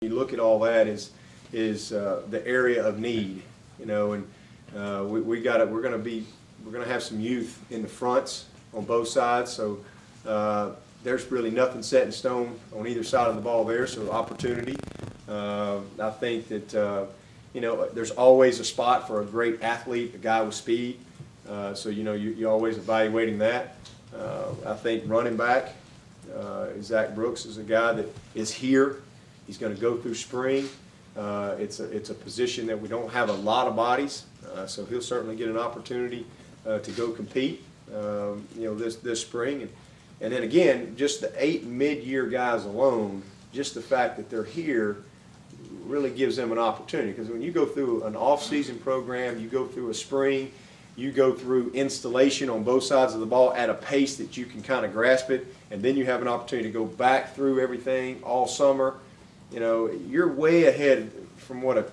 You look at all that is the area of need, you know, and we're gonna have some youth in the fronts on both sides, so there's really nothing set in stone on either side of the ball there. So opportunity. I think that you know, there's always a spot for a great athlete, a guy with speed. So you know, you're always evaluating that. I think running back, Zach Brooks is a guy that is here. He's going to go through spring. It's a position that we don't have a lot of bodies, so he'll certainly get an opportunity to go compete. You know, this spring, and then again, just the 8 mid-year guys alone, just the fact that they're here really gives them an opportunity. Because when you go through an off-season program, you go through a spring, you go through installation on both sides of the ball at a pace that you can kind of grasp it, and then you have an opportunity to go back through everything all summer. You know, you're way ahead from what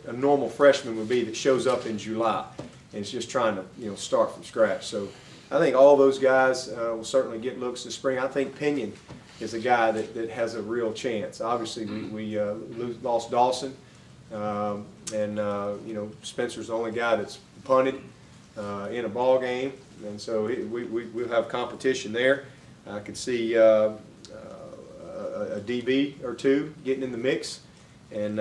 a normal freshman would be that shows up in July and is just trying to, you know, start from scratch. So I think all those guys will certainly get looks this spring. I think Pinion is a guy that has a real chance. Obviously, we lost Dawson, and you know, Spencer's the only guy that's punted in a ball game, and so we'll have competition there. I could see a DB or two getting in the mix, and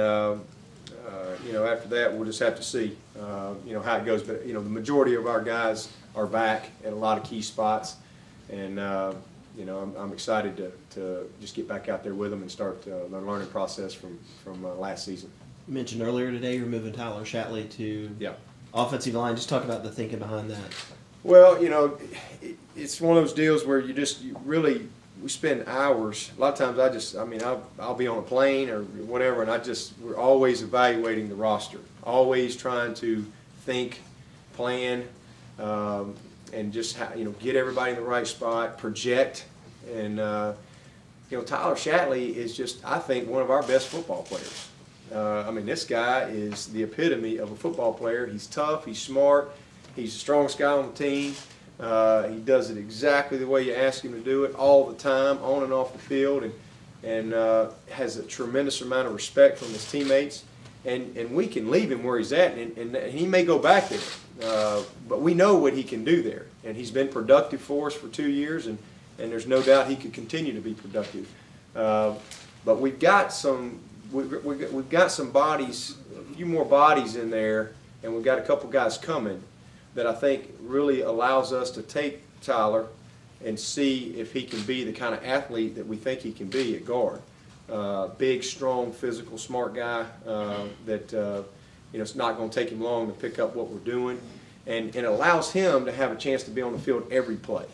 you know, after that we'll just have to see you know, how it goes. But you know, the majority of our guys are back at a lot of key spots, and you know, I'm excited to just get back out there with them and start the learning process from last season. You mentioned earlier today you're moving Tyler Shatley to offensive line. Just talk about the thinking behind that. Well, you know, it's one of those deals where we spend hours. A lot of times I'll be on a plane or whatever, and we're always evaluating the roster, always trying to think, plan, and just you know, get everybody in the right spot, project, and you know, Tyler Shatley is just, I think, one of our best football players. I mean, this guy is the epitome of a football player. He's tough, he's smart, he's the strongest guy on the team. He does it exactly the way you ask him to do it all the time, on and off the field, and has a tremendous amount of respect from his teammates. And we can leave him where he's at, and he may go back there, but we know what he can do there. And he's been productive for us for 2 years, and there's no doubt he could continue to be productive. But we've got some bodies, a few more bodies in there, and we've got a couple guys coming that I think really allows us to take Tyler and see if he can be the kind of athlete that we think he can be at guard. Big, strong, physical, smart guy that you know, it's not going to take him long to pick up what we're doing, and it allows him to have a chance to be on the field every play,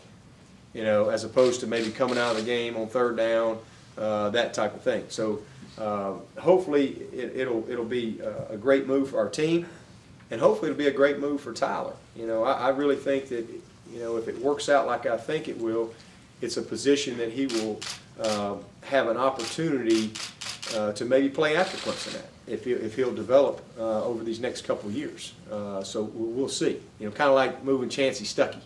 you know, as opposed to maybe coming out of the game on third down, that type of thing. So hopefully it'll be a great move for our team, and hopefully it'll be a great move for Tyler. You know, I really think that, you know, if it works out like I think it will, it's a position that he will have an opportunity to maybe play after Clemson at, if he'll develop over these next couple of years. So we'll see. You know, kind of like moving Chancey Stuckey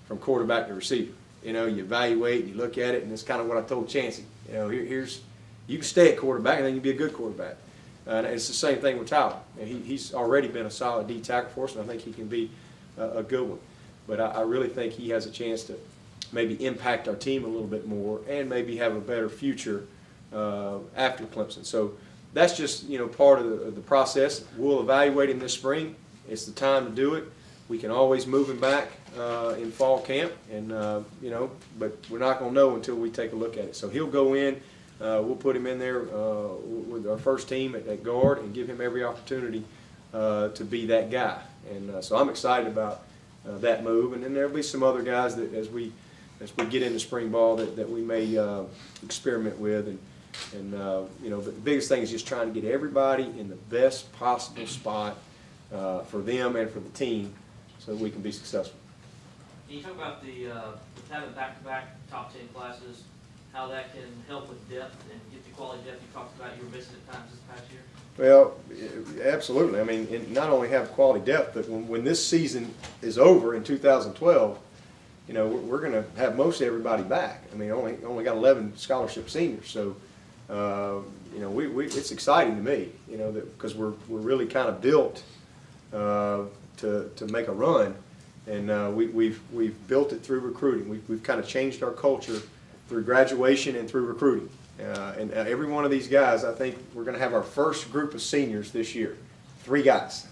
from quarterback to receiver. You know, you evaluate, you look at it, and it's kind of what I told Chancey. You know, you can stay at quarterback, and then you can be a good quarterback. And it's the same thing with Tyler. He's already been a solid D tackle for us, and I think he can be a good one. But I really think he has a chance to maybe impact our team a little bit more, and maybe have a better future after Clemson. So that's just, you know, part of the process. We'll evaluate him this spring. It's the time to do it. We can always move him back in fall camp, and you know, but we're not going to know until we take a look at it. So he'll go in. We'll put him in there with our first team at guard and give him every opportunity to be that guy. And so I'm excited about that move. And then there'll be some other guys that as we get into spring ball that we may experiment with. And you know, but the biggest thing is just trying to get everybody in the best possible spot for them and for the team, so that we can be successful. Can you talk about having back-to-back top 10 classes, how that can help with depth and get the quality depth you talked about you were missing at times this past year? Well, absolutely. I mean, not only have quality depth, but when this season is over in 2012, you know, we're going to have most everybody back. I mean, only got 11 scholarship seniors, so you know, it's exciting to me, you know, because we're really kind of built to make a run, and we've built it through recruiting. We've kind of changed our culture through graduation and through recruiting. And every one of these guys, I think we're going to have our first group of seniors this year. 3 guys.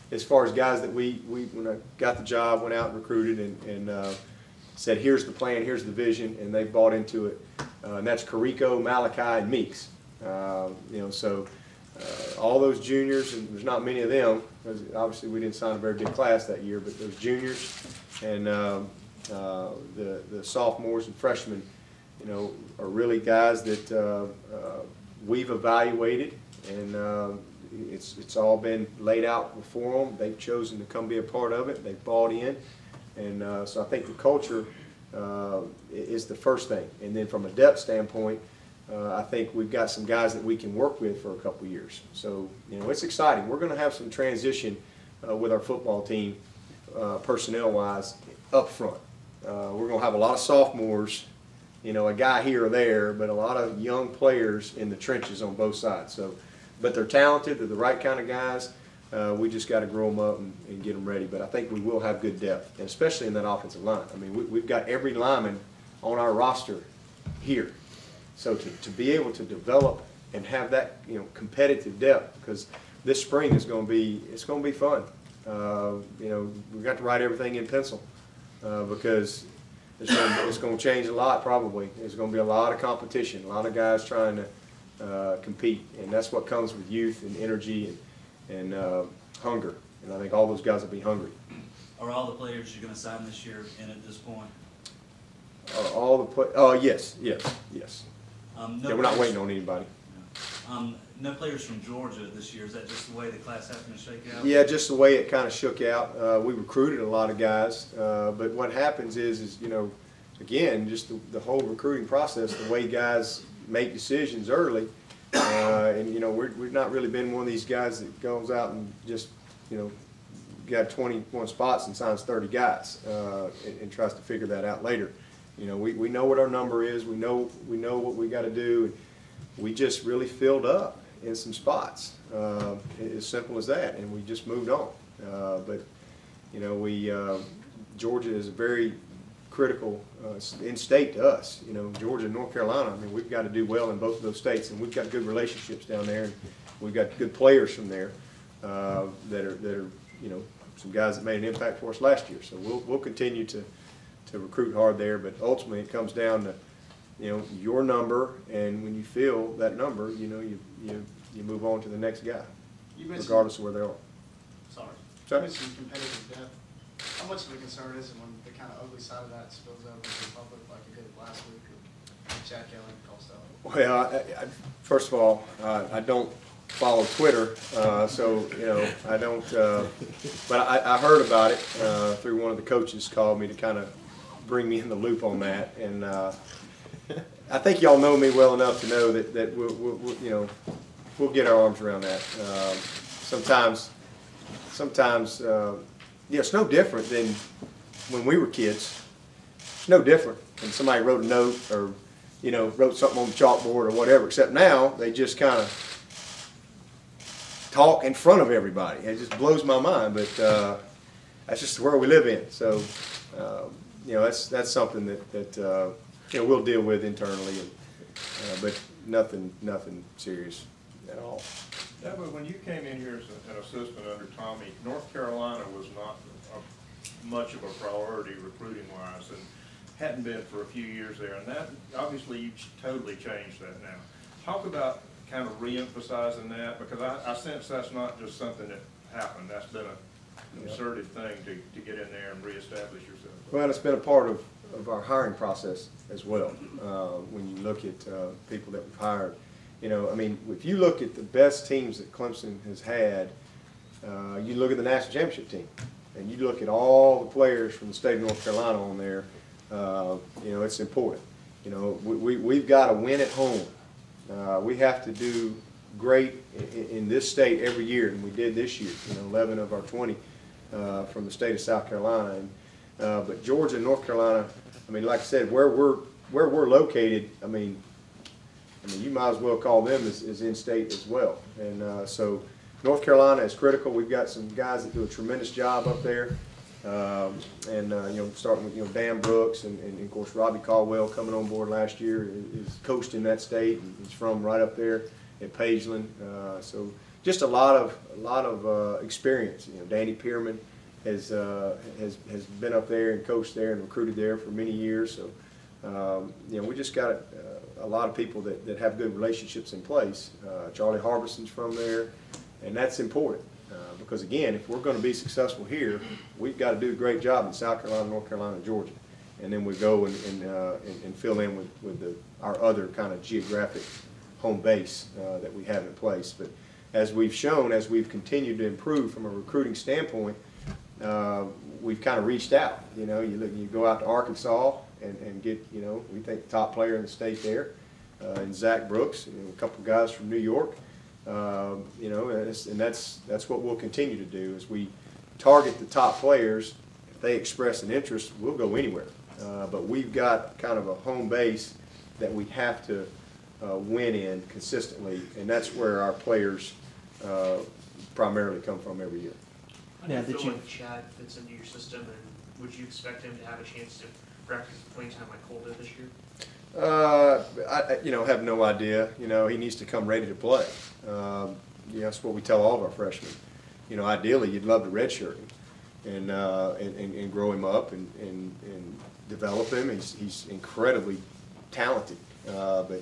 As far as guys that we when I got the job, went out and recruited and said, here's the plan, here's the vision, and they bought into it. And that's Carico, Malachi, and Meeks. You know, so all those juniors, and there's not many of them, because obviously we didn't sign a very big class that year, but those juniors and the sophomores and freshmen, you know, are really guys that we've evaluated, and it's all been laid out before them. They've chosen to come be a part of it. They've bought in, and so I think the culture is the first thing. And then from a depth standpoint, I think we've got some guys that we can work with for a couple of years. So, you know, it's exciting. We're going to have some transition with our football team, personnel-wise, up front. We're going to have a lot of sophomores, you know, a guy here or there, but a lot of young players in the trenches on both sides. So, but they're talented. They're the right kind of guys. We just got to grow them up and get them ready. But I think we will have good depth, and especially in that offensive line. I mean, we've got every lineman on our roster here. So to be able to develop and have that, you know, competitive depth, because this spring is going to be, it's going to be fun. You know, we've got to write everything in pencil because it's going to change a lot probably. There's going to be a lot of competition, a lot of guys trying to compete, and that's what comes with youth and energy and hunger. And I think all those guys will be hungry. Are all the players you're going to sign this year in at this point? All the oh yes. No, yeah, we're not waiting on anybody. No players from Georgia this year. Is that just the way the class happened to shake out? Yeah, just the way it kind of shook out. We recruited a lot of guys, but what happens is you know, again, just the whole recruiting process, the way guys make decisions early, and you know, we've not really been one of these guys that goes out and just, you know, got 21 spots and signs 30 guys and tries to figure that out later. You know, we know what our number is. We know what we got to do. We just really filled up in some spots, as simple as that, and we just moved on. But you know, Georgia is very critical in-state to us. You know, Georgia and North Carolina. I mean, we've got to do well in both of those states, and we've got good relationships down there, and we've got good players from there that are you know, some guys that made an impact for us last year. So we'll continue to recruit hard there, but ultimately it comes down to, you know, your number, and when you fill that number, you know, you move on to the next guy, regardless of where they are. Sorry. Sorry? You mentioned competitive depth. How much of a concern is it when the kind of ugly side of that spills over to the public like it did last week with Chad Kelly and Costello? Well, first of all, I don't follow Twitter, so you know, I don't. But I heard about it through one of the coaches called me to kind of bring me in the loop on that, and I think y'all know me well enough to know that we'll you know, we'll get our arms around that. Sometimes yeah, it's no different than when we were kids. It's no different when somebody wrote a note or, you know, wrote something on the chalkboard or whatever. Except now they just kind of talk in front of everybody. It just blows my mind, but that's just the world we live in. So. You know, that's something that you know, we'll deal with internally, and, but nothing serious at all. Dabo, when you came in here as an assistant under Tommy, North Carolina was not much of a priority recruiting-wise, and hadn't been for a few years there. And that obviously you totally changed that now. Talk about kind of re-emphasizing that, because I sense that's not just something that happened. That's been a concerted thing to get in there and reestablish yourself. Well, it's been a part of our hiring process as well. When you look at people that we've hired, you know, I mean, if you look at the best teams that Clemson has had, you look at the national championship team, and you look at all the players from the state of North Carolina on there. You know, it's important. You know, we've got to win at home. We have to do great in this state every year, and we did this year. You know, 11 of our 20 from the state of South Carolina, and but Georgia and North Carolina. I mean, like I said, where we're located. I mean, I mean, you might as well call them as in-state as well. And so North Carolina is critical. We've got some guys that do a tremendous job up there. You know, starting with, you know, Dan Brooks and of course Robbie Caldwell coming on board last year is coached in that state, and he's from right up there at Pageland. So just a lot of experience. You know, Danny Pierman has been up there and coached there and recruited there for many years. So you know, we just got a lot of people that have good relationships in place. Charlie Harbison's from there, and that's important. Because again, if we're going to be successful here, we've got to do a great job in South Carolina, North Carolina, and Georgia, and then we go and fill in with our other kind of geographic home base that we have in place. But as we've shown, as we've continued to improve from a recruiting standpoint, we've kind of reached out. You know, you go out to Arkansas and get, you know, we think the top player in the state there, and Zach Brooks, and a couple guys from New York. You know, and that's what we'll continue to do as we target the top players. If they express an interest, we'll go anywhere. But we've got kind of a home base that we have to win in consistently, and that's where our players primarily come from every year. How do you feel like Chad fits into your system, and would you expect him to have a chance to practice playing time like Cole did this year? I you know, have no idea. You know, he needs to come ready to play. You know, that's what we tell all of our freshmen. You know, ideally, you'd love to redshirt him and grow him up and develop him. He's incredibly talented, but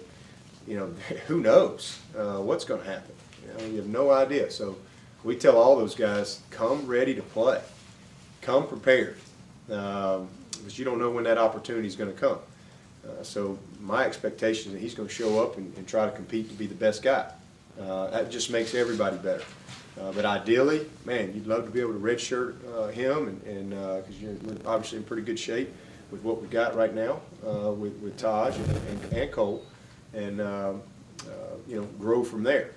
you know, who knows what's going to happen? You know, you have no idea. So we tell all those guys, come ready to play, come prepared, because you don't know when that opportunity is going to come. So my expectation is that he's going to show up and try to compete to be the best guy. That just makes everybody better. But ideally, man, you'd love to be able to redshirt him, and because we're obviously in pretty good shape with what we got right now with Taj and Cole, and you know, grow from there.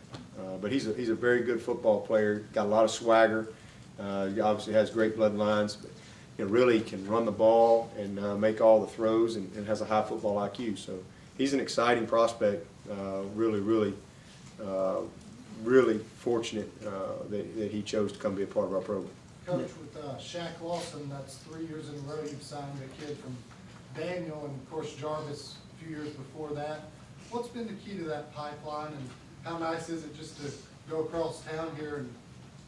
But he's a very good football player. Got a lot of swagger. He obviously has great bloodlines. But you know, really can run the ball and make all the throws, and has a high football IQ. So he's an exciting prospect. Really fortunate that he chose to come be a part of our program. Coach, with Shaq Lawson, that's 3 years in a row you've signed a kid from Daniel, and of course Jarvis a few years before that. What's been the key to that pipeline, and how nice is it just to go across town here and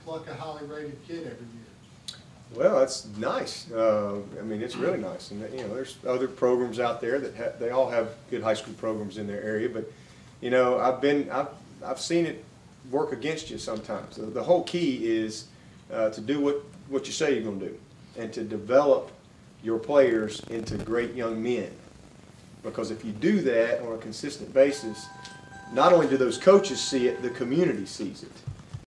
pluck a highly rated kid every year? Well, that's nice. I mean, it's really nice, and you know, there's other programs out there that they all have good high school programs in their area. But you know, I've seen it work against you sometimes. So the whole key is to do what you say you're going to do, and to develop your players into great young men. Because if you do that on a consistent basis, not only do those coaches see it, the community sees it.